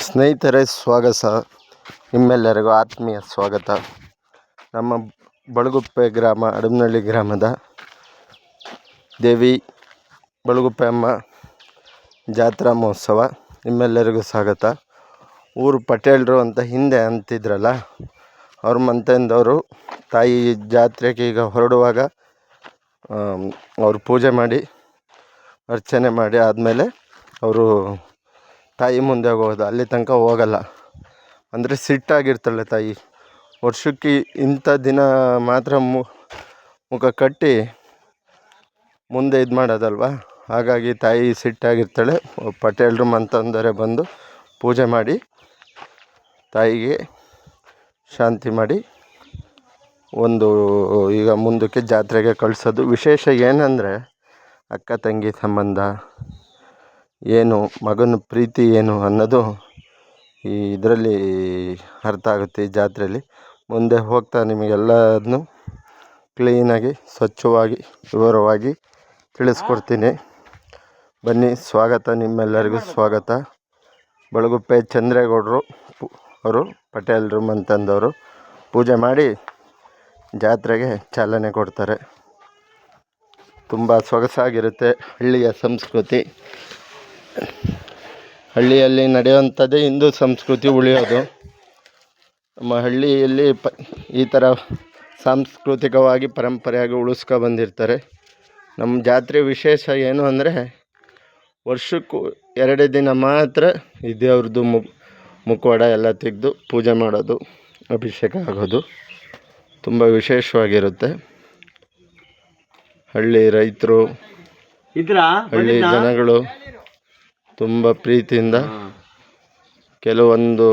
ಸ್ನೇಹಿತರೆ, ನಿಮ್ಮೆಲ್ಲರಿಗೂ ಆತ್ಮೀಯ ಸ್ವಾಗತ. ನಮ್ಮ ಬಳಗುಪ್ಪೆ ಗ್ರಾಮ, ಅಡಮನಹಳ್ಳಿ ಗ್ರಾಮದ ದೇವಿ ಬಳಗುಪ್ಪೆ ಅಮ್ಮ ಜಾತ್ರಾ ಮಹೋತ್ಸವ ನಿಮ್ಮೆಲ್ಲರಿಗೂ ಸ್ವಾಗತ. ಊರು ಪಟೇಲರು ಅಂತ ಹಿಂದೆ ಅಂತಿದ್ರಲ್ಲ, ಅವ್ರ ಮಂತಂದವರು ತಾಯಿ ಜಾತ್ರೆಗೆ ಈಗ ಹೊರಡುವಾಗ ಅವರು ಪೂಜೆ ಮಾಡಿ ಅರ್ಚನೆ ಮಾಡಿ ಆದಮೇಲೆ ಅವರು ತಾಯಿ ಮುಂದೆ ಹೋಗೋದು. ಅಲ್ಲಿ ತನಕ ಹೋಗಲ್ಲ. ಅಂದರೆ ಸಿಟ್ಟಾಗಿರ್ತಾಳೆ ತಾಯಿ. ವರ್ಷಕ್ಕೆ ಇಂಥ ದಿನ ಮಾತ್ರ ಮುಖ ಕಟ್ಟಿ ಮುಂದೆ ಇದು ಮಾಡೋದಲ್ವ. ಹಾಗಾಗಿ ತಾಯಿ ಸಿಟ್ಟಾಗಿರ್ತಾಳೆ. ಪಟೇಲರು ಮಂತಂದರೆ ಬಂದು ಪೂಜೆ ಮಾಡಿ ತಾಯಿಗೆ ಶಾಂತಿ ಮಾಡಿ ಈಗ ಮುಂದಕ್ಕೆ ಜಾತ್ರೆಗೆ ಕಳಿಸೋದು. ವಿಶೇಷ ಏನಂದರೆ ಅಕ್ಕ ತಂಗಿ ಸಂಬಂಧ ಏನು, ಮಗನ ಪ್ರೀತಿ ಏನು ಅನ್ನೋದು ಈ ಇದರಲ್ಲಿ ಅರ್ಥ ಆಗುತ್ತೆ. ಈ ಜಾತ್ರೆಯಲ್ಲಿ ಮುಂದೆ ಹೋಗ್ತಾ ನಿಮಗೆಲ್ಲದನ್ನು ಕ್ಲೀನಾಗಿ, ಸ್ವಚ್ಛವಾಗಿ, ವಿವರವಾಗಿ ತಿಳಿಸ್ಕೊಡ್ತೀನಿ. ಬನ್ನಿ. ಸ್ವಾಗತ, ನಿಮ್ಮೆಲ್ಲರಿಗೂ ಸ್ವಾಗತ. ಬಳಗುಪ್ಪೆ ಚಂದ್ರೇಗೌಡರು ಅವರು ಪಟೇಲರು ಮಂತಂದವರು ಪೂಜೆ ಮಾಡಿ ಜಾತ್ರೆಗೆ ಚಾಲನೆ ಕೊಡ್ತಾರೆ. ತುಂಬ ಸೊಗಸಾಗಿರುತ್ತೆ. ಹಳ್ಳಿಯ ಸಂಸ್ಕೃತಿ, ಹಳ್ಳಿಯಲ್ಲಿ ನಡೆಯುವಂಥದ್ದೇ ಹಿಂದೂ ಸಂಸ್ಕೃತಿ ಉಳಿಯೋದು. ನಮ್ಮ ಹಳ್ಳಿಯಲ್ಲಿ ಈ ಥರ ಸಾಂಸ್ಕೃತಿಕವಾಗಿ ಪರಂಪರೆಯಾಗಿ ಉಳಿಸ್ಕೊ ಬಂದಿರ್ತಾರೆ. ನಮ್ಮ ಜಾತ್ರೆ ವಿಶೇಷ ಏನು ಅಂದರೆ ವರ್ಷಕ್ಕೂ 2 ದಿನ ಮಾತ್ರ ಈ ದೇವ್ರದ್ದು ಮುಖವಾಡ ಎಲ್ಲ ತೆಗೆದು ಪೂಜೆ ಮಾಡೋದು, ಅಭಿಷೇಕ ಆಗೋದು ತುಂಬ ವಿಶೇಷವಾಗಿರುತ್ತೆ. ಹಳ್ಳಿ ರೈತರು, ಹಳ್ಳಿ ಜನಗಳು ತುಂಬ ಪ್ರೀತಿಯಿಂದ, ಕೆಲವೊಂದು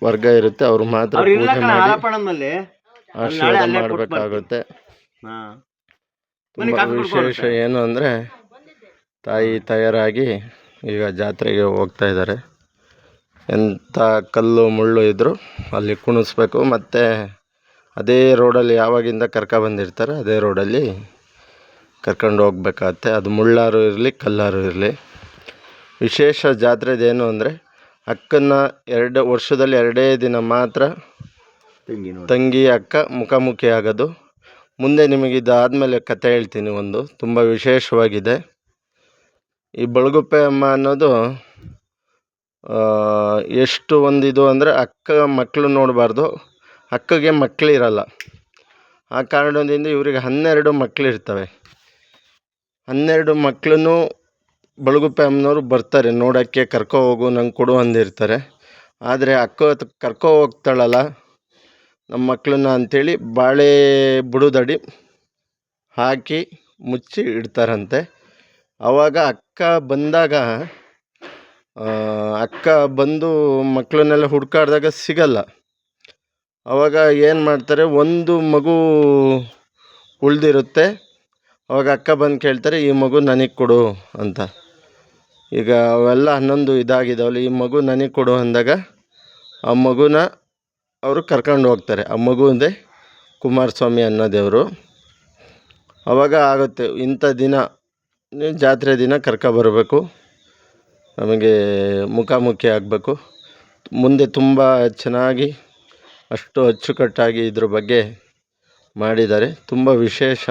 ವರ್ಗ ಇರುತ್ತೆ, ಅವರು ಮಾತ್ರ ಪೂಜೆ ಮಾಡಿ ಆಶೀರ್ವಾದ ಮಾಡಬೇಕಾಗುತ್ತೆ. ತುಂಬ ವಿಶೇಷ ಏನು ಅಂದರೆ ತಾಯಿ ತಯಾರಾಗಿ ಈಗ ಜಾತ್ರೆಗೆ ಹೋಗ್ತಾ ಇದ್ದಾರೆ. ಎಂಥ ಕಲ್ಲು ಮುಳ್ಳು ಇದ್ದರೂ ಅಲ್ಲಿ ಕುಣಿಸ್ಬೇಕು. ಮತ್ತು ಅದೇ ರೋಡಲ್ಲಿ ಯಾವಾಗಿಂದ ಬಂದಿರ್ತಾರೆ ಅದೇ ರೋಡಲ್ಲಿ ಕರ್ಕೊಂಡು ಹೋಗ್ಬೇಕಾಗತ್ತೆ. ಅದು ಮುಳ್ಳಾರು ಇರಲಿ, ಕಲ್ಲಾರು ಇರಲಿ. ವಿಶೇಷ ಜಾತ್ರೆದೇನು ಅಂದರೆ ಅಕ್ಕನ ವರ್ಷದಲ್ಲಿ 2 ದಿನ ಮಾತ್ರ ತಂಗಿ ಅಕ್ಕ ಮುಖಾಮುಖಿ ಆಗೋದು. ಮುಂದೆ ನಿಮಗೆ ಇದಾದಮೇಲೆ ಕತೆ ಹೇಳ್ತೀನಿ. ತುಂಬ ವಿಶೇಷವಾಗಿದೆ. ಈ ಬಳಗುಪ್ಪೆ ಅಮ್ಮ ಅನ್ನೋದು ಎಷ್ಟು ಇದು ಅಂದರೆ ಅಕ್ಕ ಮಕ್ಕಳು ನೋಡಬಾರ್ದು, ಅಕ್ಕಗೆ ಮಕ್ಕಳಿರಲ್ಲ. ಆ ಕಾರಣದಿಂದ ಇವರಿಗೆ 12 ಮಕ್ಕಳಿರ್ತವೆ. 12 ಮಕ್ಕಳನ್ನು ಬಳಗುಪ್ಪೆ ಅಮ್ಮನವರು ಬರ್ತಾರೆ ನೋಡೋಕ್ಕೆ, ಕರ್ಕೊ ಹೋಗು, ನಂಗೆ ಕೊಡು ಅಂದಿರ್ತಾರೆ. ಆದರೆ ಅಕ್ಕ ಕರ್ಕೊ ಹೋಗ್ತಾಳಲ್ಲ ನಮ್ಮ ಮಕ್ಕಳನ್ನ ಅಂಥೇಳಿ ಬಾಳೆ ಬುಡದಡಿ ಹಾಕಿ ಮುಚ್ಚಿ ಇಡ್ತಾರಂತೆ. ಆವಾಗ ಅಕ್ಕ ಬಂದು ಮಕ್ಕಳನ್ನೆಲ್ಲ ಹುಡ್ಕಾಡಿದಾಗ ಸಿಗಲ್ಲ. ಆವಾಗ ಏನು ಮಾಡ್ತಾರೆ, ಒಂದು ಮಗು ಉಳಿದಿರುತ್ತೆ. ಅವಾಗ ಅಕ್ಕ ಬಂದು ಕೇಳ್ತಾರೆ, ಈ ಮಗು ನನಗೆ ಕೊಡು ಅಂತ. ಈಗ ಅವೆಲ್ಲ 11 ಇದಾಗಿದ್ದಾವಲ್ಲ, ಈ ಮಗು ನನಗೆ ಕೊಡು ಅಂದಾಗ ಆ ಮಗುನ ಅವರು ಕರ್ಕೊಂಡು ಹೋಗ್ತಾರೆ. ಆ ಮಗುಂದೇ ಕುಮಾರಸ್ವಾಮಿ ಅನ್ನೋ ದೇವರು. ಆವಾಗ ಆಗುತ್ತೆ, ಇಂಥ ದಿನ ಜಾತ್ರೆ ದಿನ ಬರಬೇಕು, ನಮಗೆ ಮುಖಾಮುಖಿ ಆಗಬೇಕು. ಮುಂದೆ ತುಂಬ ಚೆನ್ನಾಗಿ, ಅಷ್ಟು ಅಚ್ಚುಕಟ್ಟಾಗಿ ಇದ್ರ ಬಗ್ಗೆ ಮಾಡಿದ್ದಾರೆ. ತುಂಬ ವಿಶೇಷ.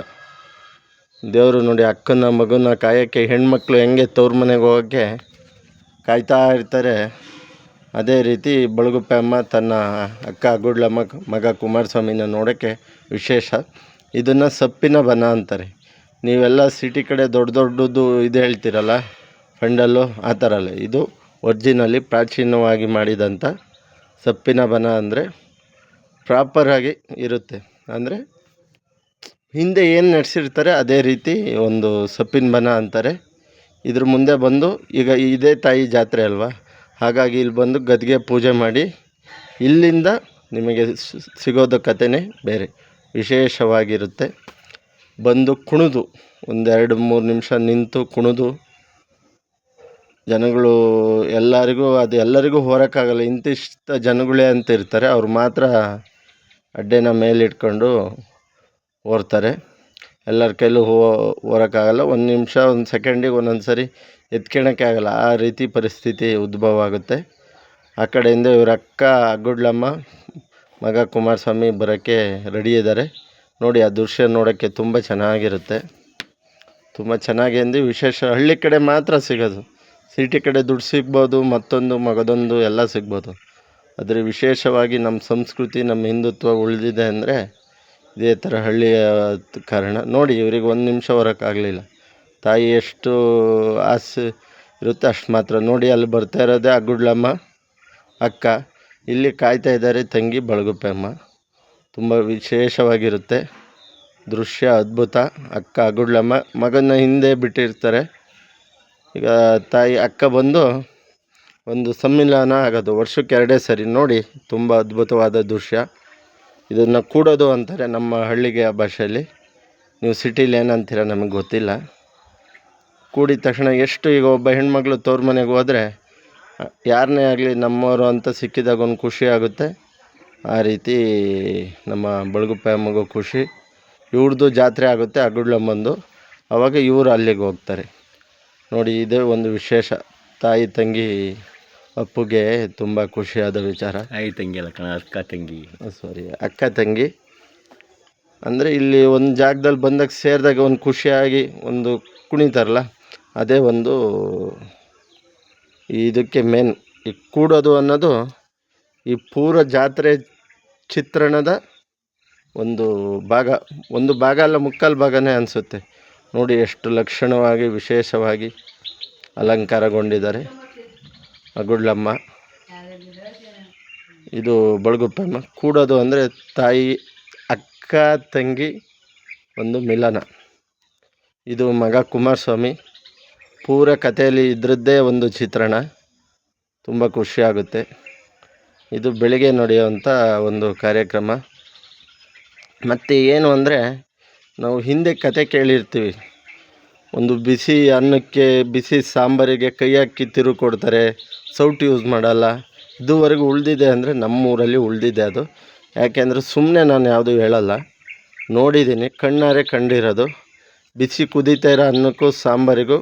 ದೇವರು ನೋಡಿ, ಅಕ್ಕನ ಮಗುನ ಕಾಯೋಕ್ಕೆ ಹೆಣ್ಮಕ್ಳು ಹೆಂಗೆ ತವ್ರ ಮನೆಗೆ ಹೋಗೋಕ್ಕೆ ಕಾಯ್ತಾ ಇರ್ತಾರೆ, ಅದೇ ರೀತಿ ಬಳಗುಪ್ಪೆ ಅಮ್ಮ ತನ್ನ ಅಕ್ಕ ಗುಡ್ಲ ಮಗ ಕುಮಾರಸ್ವಾಮಿನ ನೋಡೋಕ್ಕೆ ವಿಶೇಷ. ಇದನ್ನು ಸಪ್ಪಿನ ಬನ ಅಂತಾರೆ. ನೀವೆಲ್ಲ ಸಿಟಿ ಕಡೆ ದೊಡ್ಡದು ಇದು ಹೇಳ್ತೀರಲ್ಲ, ಫಂಡಲ್ಲು, ಆ ಥರ ಅಲ್ಲ. ಇದು ಒರ್ಜಿನಲಿ ಪ್ರಾಚೀನವಾಗಿ ಮಾಡಿದಂಥ ಸಪ್ಪಿನ ಬನ. ಅಂದರೆ ಪ್ರಾಪರಾಗಿ ಇರುತ್ತೆ. ಅಂದರೆ ಹಿಂದೆ ಏನು ನಡೆಸಿರ್ತಾರೆ ಅದೇ ರೀತಿ ಒಂದು ಸಪ್ಪಿನ ಬನ ಅಂತಾರೆ. ಇದ್ರ ಮುಂದೆ ಬಂದು, ಈಗ ಇದೇ ತಾಯಿ ಜಾತ್ರೆ ಅಲ್ವಾ, ಹಾಗಾಗಿ ಇಲ್ಲಿ ಬಂದು ಗದ್ಗೆ ಪೂಜೆ ಮಾಡಿ ಇಲ್ಲಿಂದ ನಿಮಗೆ ಸಿಗೋದು ಕಥೆನೇ ಬೇರೆ, ವಿಶೇಷವಾಗಿರುತ್ತೆ. ಬಂದು ಕುಣಿದು 1-2-3 ನಿಮಿಷ ನಿಂತು ಕುಣಿದು ಜನಗಳು ಎಲ್ಲರಿಗೂ ಹೊರಕ್ಕಾಗಲ್ಲ. ಇಂತಿಷ್ಟ ಜನಗಳೇ ಅಂತ ಇರ್ತಾರೆ, ಅವ್ರು ಮಾತ್ರ ಅಡ್ಡೆನ ಮೇಲಿಟ್ಕೊಂಡು ಹೊರ್ತಾರೆ. ಎಲ್ಲರ ಕೈಲೂ ಹೊರಕ್ಕಾಗಲ್ಲ. 1 ನಿಮಿಷ 1 ಸೆಕೆಂಡಿಗೆ ಒಂದೊಂದು ಸರಿ ಎತ್ಕೊಳಕ್ಕೆ ಆಗಲ್ಲ. ಆ ರೀತಿ ಪರಿಸ್ಥಿತಿ ಉದ್ಭವ ಆಗುತ್ತೆ. ಆ ಕಡೆಯಿಂದ ಇವ್ರ ಅಕ್ಕ ಗುಡ್ಲಮ್ಮ ಮಗ ಕುಮಾರಸ್ವಾಮಿ ಬರೋಕ್ಕೆ ರೆಡಿ ಇದ್ದಾರೆ. ನೋಡಿ ಆ ದೃಶ್ಯ ನೋಡೋಕ್ಕೆ ತುಂಬ ಚೆನ್ನಾಗಿರುತ್ತೆ. ತುಂಬ ಚೆನ್ನಾಗಿ ಅಂದರೆ ವಿಶೇಷ ಹಳ್ಳಿ ಕಡೆ ಮಾತ್ರ ಸಿಗೋದು. ಸಿಟಿ ಕಡೆ ದುಡ್ಡು ಸಿಗ್ಬೋದು, ಮತ್ತೊಂದು ಮಗದೊಂದು ಎಲ್ಲ ಸಿಗ್ಬೋದು. ಆದರೆ ವಿಶೇಷವಾಗಿ ನಮ್ಮ ಸಂಸ್ಕೃತಿ ನಮ್ಮ ಹಿಂದುತ್ವ ಉಳಿದಿದೆ ಅಂದರೆ ಇದೇ ಥರ ಹಳ್ಳಿಯ ಕಾರಣ. ನೋಡಿ ಇವ್ರಿಗೆ ಒಂದು ನಿಮಿಷ ಹೊರಕ್ಕಾಗಲಿಲ್ಲ. ತಾಯಿ ಎಷ್ಟು ಆಸೆ ಇರುತ್ತೆ ಅಷ್ಟು ಮಾತ್ರ. ನೋಡಿ ಅಲ್ಲಿ ಬರ್ತಾ ಇರೋದೇ ಆ ಗುಡ್ಲಮ್ಮ ಅಕ್ಕ, ಇಲ್ಲಿ ಕಾಯ್ತಾ ಇದ್ದಾರೆ ತಂಗಿ ಬಳಗುಪ್ಪೆ ಅಮ್ಮ. ತುಂಬ ವಿಶೇಷವಾಗಿರುತ್ತೆ ದೃಶ್ಯ, ಅದ್ಭುತ. ಅಕ್ಕ ಗುಡ್ಲಮ್ಮ ಮಗನ ಹಿಂದೆ ಬಿಟ್ಟಿರ್ತಾರೆ. ಈಗ ತಾಯಿ ಅಕ್ಕ ಬಂದು ಒಂದು ಸಮ್ಮಿಲನ ಆಗೋದು ವರ್ಷಕ್ಕೆ 2 ಸರಿ. ನೋಡಿ ತುಂಬ ಅದ್ಭುತವಾದ ದೃಶ್ಯ. ಇದನ್ನು ಕೂಡೋದು ಅಂತಾರೆ ನಮ್ಮ ಹಳ್ಳಿಗೆ ಆ ಭಾಷೆಯಲ್ಲಿ. ನೀವು ಸಿಟಿಲಿ ಏನಂತೀರ ನಮಗೆ ಗೊತ್ತಿಲ್ಲ. ಕೂಡಿದ ತಕ್ಷಣ ಎಷ್ಟು ಈಗ ಒಬ್ಬ ಹೆಣ್ಮಗಳು ತವ್ರ ಮನೆಗೆ ಹೋದರೆ ಯಾರನ್ನೇ ಆಗಲಿ ನಮ್ಮವರು ಅಂತ ಸಿಕ್ಕಿದಾಗ ಒಂದು ಖುಷಿ ಆಗುತ್ತೆ. ಆ ರೀತಿ ನಮ್ಮ ಬಳಗುಪ್ಪೆ ಅಮ್ಮಗೂ ಖುಷಿ. ಇವ್ರದ್ದು ಜಾತ್ರೆ ಆಗುತ್ತೆ ಅಗುಡ್ಲಮ್ಮಂದು, ಆವಾಗ ಇವರು ಅಲ್ಲಿಗೆ ಹೋಗ್ತಾರೆ. ನೋಡಿ ಇದೇ ಒಂದು ವಿಶೇಷ. ತಾಯಿ ತಂಗಿ ಅಪ್ಪುಗೆ ತುಂಬ ಖುಷಿಯಾದ ವಿಚಾರ. ತಾಯಿ ತಂಗಿ ಅಲ್ಲ ಕಣ, ಅಕ್ಕ ತಂಗಿ. ಸಾರಿ, ಅಕ್ಕ ತಂಗಿ ಅಂದರೆ ಇಲ್ಲಿ ಒಂದು ಜಾಗದಲ್ಲಿ ಬಂದಾಗ ಸೇರಿದಾಗ ಒಂದು ಖುಷಿಯಾಗಿ ಒಂದು ಕುಣಿತಾರಲ್ಲ, ಅದೇ ಒಂದು ಇದಕ್ಕೆ ಮೇನ್. ಈ ಕೂಡೋದು ಅನ್ನೋದು ಈ ಪೂರ ಜಾತ್ರೆ ಚಿತ್ರಣದ ಒಂದು ಭಾಗ. ಒಂದು ಭಾಗ ಅಲ್ಲ, ಮುಕ್ಕಾಲು ಭಾಗನೇ ಅನಿಸುತ್ತೆ. ನೋಡಿ ಎಷ್ಟು ಲಕ್ಷಣವಾಗಿ ವಿಶೇಷವಾಗಿ ಅಲಂಕಾರಗೊಂಡಿದ್ದಾರೆ ಅಗುಡ್ಲಮ್ಮ. ಇದು ಬಳಗುಪ್ಪಮ್ಮ. ಕೂಡೋದು ಅಂದರೆ ತಾಯಿ ಅಕ್ಕ ತಂಗಿ ಒಂದು ಮಿಲನ. ಇದು ಮಗ ಕುಮಾರಸ್ವಾಮಿ. ಪೂರ ಕಥೆಯಲ್ಲಿ ಇದರದ್ದೇ ಒಂದು ಚಿತ್ರಣ. ತುಂಬ ಖುಷಿಯಾಗುತ್ತೆ. ಇದು ಬೆಳಿಗ್ಗೆ ನಡೆಯುವಂಥ ಒಂದು ಕಾರ್ಯಕ್ರಮ. ಮತ್ತು ಏನು ಅಂದರೆ ನಾವು ಹಿಂದೆ ಕತೆ ಕೇಳಿರ್ತೀವಿ. ಒಂದು ಬಿಸಿ ಅನ್ನಕ್ಕೆ ಬಿಸಿ ಸಾಂಬಾರಿಗೆ ಕೈ ಹಾಕಿ ತಿರು ಕೊಡ್ತಾರೆ, ಸೌಟು ಯೂಸ್ ಮಾಡಲ್ಲ. ಇದುವರೆಗೂ ಉಳಿದಿದೆ ಅಂದರೆ ನಮ್ಮೂರಲ್ಲಿ ಉಳಿದಿದೆ ಅದು. ಯಾಕೆಂದರೆ ಸುಮ್ಮನೆ ನಾನು ಯಾವುದೂ ಹೇಳಲ್ಲ, ನೋಡಿದ್ದೀನಿ, ಕಣ್ಣಾರೆ ಕಂಡಿರೋದು. ಬಿಸಿ ಕುದೀತಾ ಇರೋ ಅನ್ನಕ್ಕೂ ಸಾಂಬಾರಿಗೂ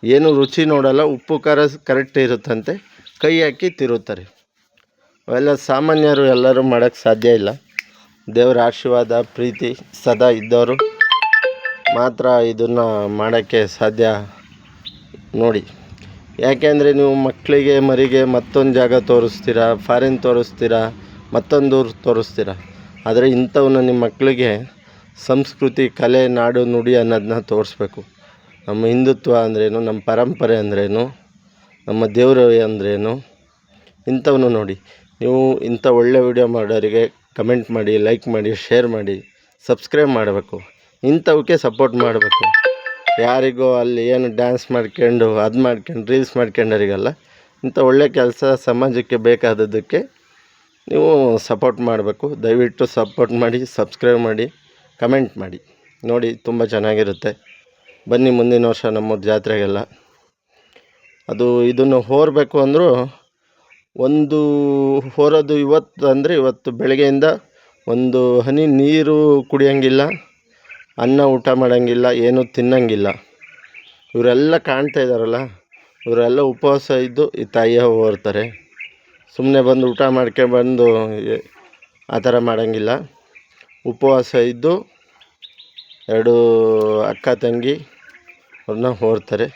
ಏನು ರುಚಿ ನೋಡಲ್ಲ, ಉಪ್ಪು ಖಾರ ಕರೆಕ್ಟ್ ಇರುತ್ತಂತೆ, ಕೈ ಹಾಕಿ ತಿರುತ್ತಾರೆ. ಅವೆಲ್ಲ ಸಾಮಾನ್ಯರು ಎಲ್ಲರೂ ಮಾಡೋಕ್ಕೆ ಸಾಧ್ಯ ಇಲ್ಲ. ದೇವರ ಆಶೀರ್ವಾದ ಪ್ರೀತಿ ಸದಾ ಇದ್ದವರು ಮಾತ್ರ ಇದನ್ನು ಮಾಡೋಕ್ಕೆ ಸಾಧ್ಯ. ನೋಡಿ, ಯಾಕೆಂದರೆ ನೀವು ಮಕ್ಕಳಿಗೆ ಮರಿಗೆ ಮತ್ತೊಂದು ಜಾಗ ತೋರಿಸ್ತೀರಾ, ಫಾರಿನ್ ತೋರಿಸ್ತೀರಾ, ಮತ್ತೊಂದು ಊರು ತೋರಿಸ್ತೀರಾ. ಆದರೆ ಇಂಥವನ್ನ ನಿಮ್ಮ ಮಕ್ಕಳಿಗೆ ಸಂಸ್ಕೃತಿ, ಕಲೆ, ನಾಡು, ನುಡಿ ಅನ್ನೋದನ್ನ ತೋರಿಸ್ಬೇಕು. ನಮ್ಮ ಹಿಂದುತ್ವ ಅಂದ್ರೇನು, ನಮ್ಮ ಪರಂಪರೆ ಅಂದ್ರೇನು, ನಮ್ಮ ದೇವರು ಅಂದ್ರೇನು, ಇಂಥವನು ನೋಡಿ. ನೀವು ಇಂಥ ಒಳ್ಳೆ ವಿಡಿಯೋ ಮಾಡೋರಿಗೆ ಕಮೆಂಟ್ ಮಾಡಿ, ಲೈಕ್ ಮಾಡಿ, ಶೇರ್ ಮಾಡಿ, ಸಬ್ಸ್ಕ್ರೈಬ್ ಮಾಡಬೇಕು. ಇಂಥವಕ್ಕೆ ಸಪೋರ್ಟ್ ಮಾಡಬೇಕು. ಯಾರಿಗೋ ಅಲ್ಲಿ ಏನು ಡ್ಯಾನ್ಸ್ ಮಾಡ್ಕೊಂಡು ಅದು ಮಾಡ್ಕೊಂಡು ರೀಲ್ಸ್ ಮಾಡ್ಕೊಂಡವರಿಗಲ್ಲ. ಇಂಥ ಒಳ್ಳೆ ಕೆಲಸ ಸಮಾಜಕ್ಕೆ ಬೇಕಾದದ್ದಕ್ಕೆ ನೀವು ಸಪೋರ್ಟ್ ಮಾಡಬೇಕು. ದಯವಿಟ್ಟು ಸಪೋರ್ಟ್ ಮಾಡಿ, ಸಬ್ಸ್ಕ್ರೈಬ್ ಮಾಡಿ, ಕಮೆಂಟ್ ಮಾಡಿ. ನೋಡಿ ತುಂಬ ಚೆನ್ನಾಗಿರುತ್ತೆ. ಬನ್ನಿ ಮುಂದಿನ ವರ್ಷ ನಮ್ಮೂರ ಜಾತ್ರೆಗೆಲ್ಲ. ಅದು ಇದನ್ನು ಹೋರಬೇಕು ಅಂದರೂ ಒಂದು ಹೋರೋದು ಇವತ್ತು ಅಂದರೆ ಇವತ್ತು ಬೆಳಗ್ಗೆಯಿಂದ ಒಂದು ಹನಿ ನೀರು ಕುಡಿಯೋಂಗಿಲ್ಲ, ಅನ್ನ ಊಟ ಮಾಡೋಂಗಿಲ್ಲ, ಏನೂ ತಿನ್ನೋಂಗಿಲ್ಲ. ಇವರೆಲ್ಲ ಕಾಣ್ತಾ ಇದ್ದಾರಲ್ಲ, ಇವರೆಲ್ಲ ಉಪವಾಸ ಇದ್ದು ಈ ತಾಯಿಯ ಹೋರ್ತಾರೆ. ಸುಮ್ಮನೆ ಬಂದು ಊಟ ಮಾಡ್ಕೊಂಡ್ಬಂದು ಆ ಥರ ಮಾಡೋಂಗಿಲ್ಲ. ಉಪವಾಸ ಇದ್ದು 2 ಅಕ್ಕ ತಂಗಿ ಅವ್ರನ್ನ ಹೋರ್ತಾರೆ.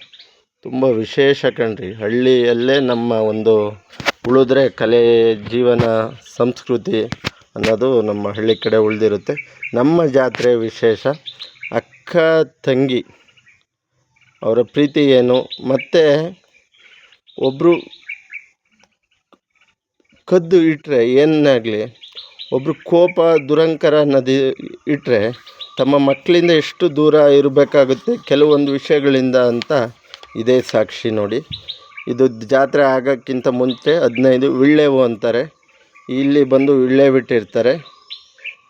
ತುಂಬ ವಿಶೇಷ ಕಣ್ರಿ. ಹಳ್ಳಿಯಲ್ಲೇ ನಮ್ಮ ಒಂದು ಉಳಿದ್ರೆ ಕಲೆ, ಜೀವನ, ಸಂಸ್ಕೃತಿ ಅನ್ನೋದು ನಮ್ಮ ಹಳ್ಳಿ ಕಡೆ ಉಳಿದಿರುತ್ತೆ. ನಮ್ಮ ಜಾತ್ರೆ ವಿಶೇಷ. ಅಕ್ಕ ತಂಗಿ ಅವರ ಪ್ರೀತಿ ಏನು, ಮತ್ತು ಒಬ್ಬರು ಕದ್ದು ಇಟ್ಟರೆ ಏನಾಗಲಿ, ಒಬ್ಬರು ಕೋಪ ದುರಂಕಾರ ಅನ್ನೋದು ಇಟ್ಟರೆ ತಮ್ಮ ಮಕ್ಕಳಿಂದ ಎಷ್ಟು ದೂರ ಇರಬೇಕಾಗುತ್ತೆ ಕೆಲವೊಂದು ವಿಷಯಗಳಿಂದ ಅಂತ ಇದೇ ಸಾಕ್ಷಿ. ನೋಡಿ, ಇದು ಜಾತ್ರೆ ಆಗೋಕ್ಕಿಂತ ಮುಂಚೆ 15 ವಿಳ್ಳೆವು ಅಂತಾರೆ. ಇಲ್ಲಿ ಬಂದು ವಿಳ್ಳೆ ಬಿಟ್ಟಿರ್ತಾರೆ.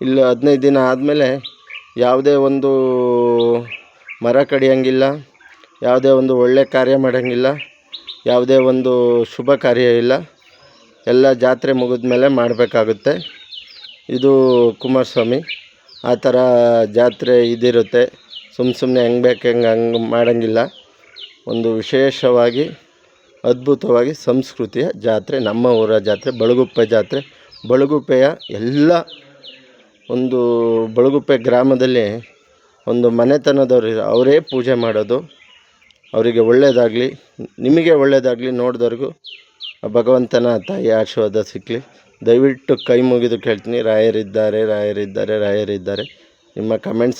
ಇಲ್ಲಿ 15 ದಿನ ಆದಮೇಲೆ ಯಾವುದೇ ಒಂದು ಮರ ಕಡಿಯೋಂಗಿಲ್ಲ, ಯಾವುದೇ ಒಂದು ಒಳ್ಳೆ ಕಾರ್ಯ ಮಾಡೋಂಗಿಲ್ಲ, ಯಾವುದೇ ಒಂದು ಶುಭ ಕಾರ್ಯ ಇಲ್ಲ. ಎಲ್ಲ ಜಾತ್ರೆ ಮುಗಿದ ಮೇಲೆ ಮಾಡಬೇಕಾಗುತ್ತೆ. ಇದು ಕುಮಾರಸ್ವಾಮಿ ಆ ಥರ ಜಾತ್ರೆ ಇದಿರುತ್ತೆ. ಸುಮ್ಮನೆ ಹೆಂಗೆ ಬೇಕು ಹಂಗೆ ಮಾಡೋಂಗಿಲ್ಲ. ಒಂದು ವಿಶೇಷವಾಗಿ ಅದ್ಭುತವಾಗಿ ಸಂಸ್ಕೃತಿಯ ಜಾತ್ರೆ, ನಮ್ಮ ಊರ ಜಾತ್ರೆ ಬಳಗುಪ್ಪೆ ಜಾತ್ರೆ. ಬಳಗುಪ್ಪೆಯ ಎಲ್ಲ ಒಂದು ಬಳಗುಪ್ಪೆ ಗ್ರಾಮದಲ್ಲಿ ಒಂದು ಮನೆತನದವರು ಅವರೇ ಪೂಜೆ ಮಾಡೋದು. ಅವರಿಗೆ ಒಳ್ಳೆಯದಾಗಲಿ, ನಿಮಗೆ ಒಳ್ಳೆಯದಾಗಲಿ, ನೋಡಿದವ್ರಿಗೂ ಭಗವಂತನ ತಾಯಿ ಆಶೀರ್ವಾದ ಸಿಕ್ಕಲಿ. ದಯವಿಟ್ಟು ಕೈ ಮುಗಿದು ಕೇಳ್ತೀನಿ, ರಾಯರಿದ್ದಾರೆ, ರಾಯರಿದ್ದಾರೆ, ರಾಯರಿದ್ದಾರೆ. ನಿಮ್ಮ ಕಮೆಂಟ್